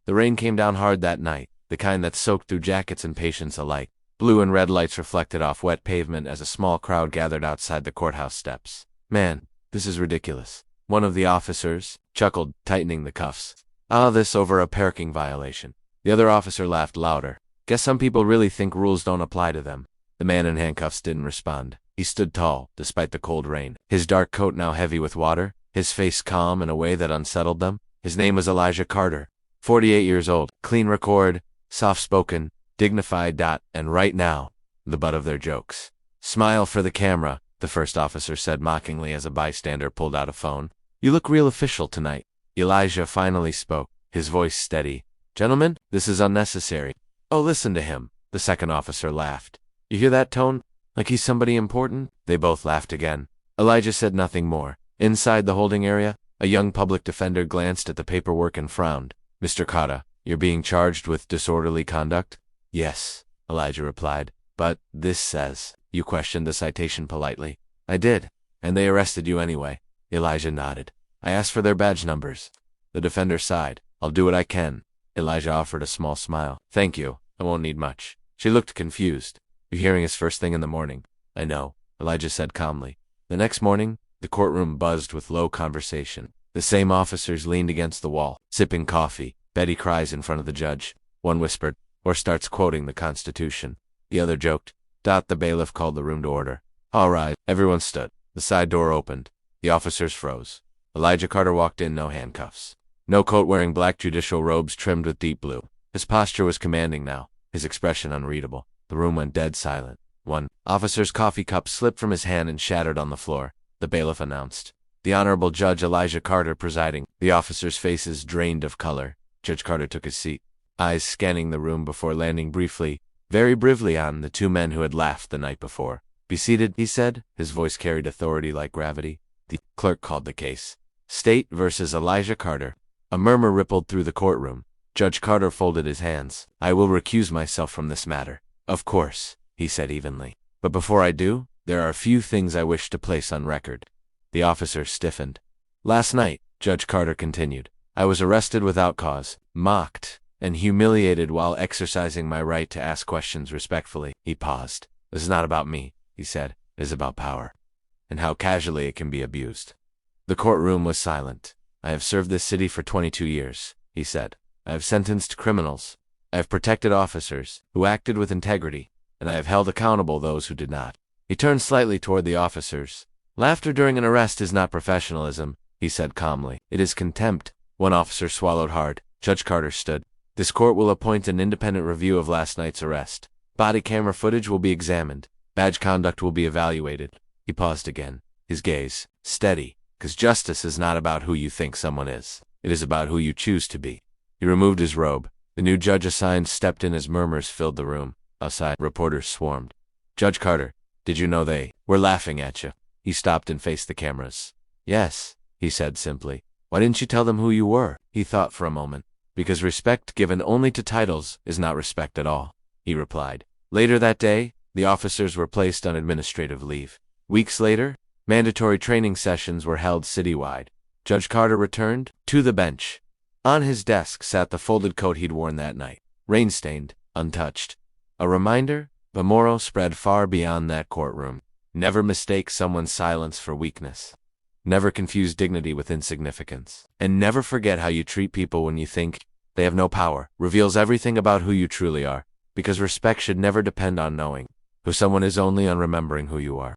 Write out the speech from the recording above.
The rain came down hard that night, the kind that soaked through jackets and patients alike. Blue and red lights reflected off wet pavement as a small crowd gathered outside the courthouse steps. Man, this is ridiculous. One of the officers chuckled, tightening the cuffs. This over a parking violation. The other officer laughed louder. Guess some people really think rules don't apply to them. The man in handcuffs didn't respond. He stood tall, despite the cold rain, his dark coat now heavy with water, his face calm in a way that unsettled them. His name was Elijah Carter, 48 years old, clean record, soft-spoken, dignified. And right now, the butt of their jokes. Smile for the camera, the first officer said mockingly as a bystander pulled out a phone. You look real official tonight. Elijah finally spoke, his voice steady. Gentlemen, this is unnecessary. Oh, listen to him, the second officer laughed. You hear that tone? Like he's somebody important? They both laughed again. Elijah said nothing more. Inside the holding area, a young public defender glanced at the paperwork and frowned. Mr. Carter, you're being charged with disorderly conduct? Yes, Elijah replied. But this says, you questioned the citation politely. I did. And they arrested you anyway. Elijah nodded. I asked for their badge numbers. The defender sighed. I'll do what I can. Elijah offered a small smile. Thank you. I won't need much. She looked confused. Your hearing is first thing in the morning. I know, Elijah said calmly. The next morning, the courtroom buzzed with low conversation. The same officers leaned against the wall, sipping coffee. Betty cries in front of the judge. One whispered, or starts quoting the Constitution. The other joked. The bailiff called the room to order. All right, everyone stood. The side door opened. The officers froze. Elijah Carter walked in, no handcuffs. No coat, wearing black judicial robes trimmed with deep blue. His posture was commanding now, his expression unreadable. The room went dead silent. One officer's coffee cup slipped from his hand and shattered on the floor. The bailiff announced. The Honorable Judge Elijah Carter presiding. The officers' faces drained of color. Judge Carter took his seat, eyes scanning the room before landing briefly, very briefly, on the two men who had laughed the night before. Be seated, he said. His voice carried authority like gravity. The clerk called the case. State versus Elijah Carter. A murmur rippled through the courtroom. Judge Carter folded his hands. I will recuse myself from this matter. Of course, he said evenly. But before I do, there are a few things I wish to place on record. The officer stiffened. Last night, Judge Carter continued, I was arrested without cause, mocked, and humiliated while exercising my right to ask questions respectfully. He paused. This is not about me, he said. It is about power, and how casually it can be abused. The courtroom was silent. I have served this city for 22 years, he said. I have sentenced criminals. I have protected officers who acted with integrity, and I have held accountable those who did not. He turned slightly toward the officers. Laughter during an arrest is not professionalism, he said calmly. It is contempt. One officer swallowed hard. Judge Carter stood. This court will appoint an independent review of last night's arrest. Body camera footage will be examined. Badge conduct will be evaluated. He paused again, his gaze steady, because justice is not about who you think someone is. It is about who you choose to be. He removed his robe. The new judge assigned stepped in as murmurs filled the room. Outside, reporters swarmed. Judge Carter, did you know they were laughing at you? He stopped and faced the cameras. Yes, he said simply. Why didn't you tell them who you were? He thought for a moment. Because respect given only to titles is not respect at all, he replied. Later that day, the officers were placed on administrative leave. Weeks later, mandatory training sessions were held citywide. Judge Carter returned to the bench. On his desk sat the folded coat he'd worn that night, rain-stained, untouched. A reminder, the moral spread far beyond that courtroom. Never mistake someone's silence for weakness. Never confuse dignity with insignificance. And never forget how you treat people when you think they have no power. Reveals everything about who you truly are, because respect should never depend on knowing who someone is, only on remembering who you are.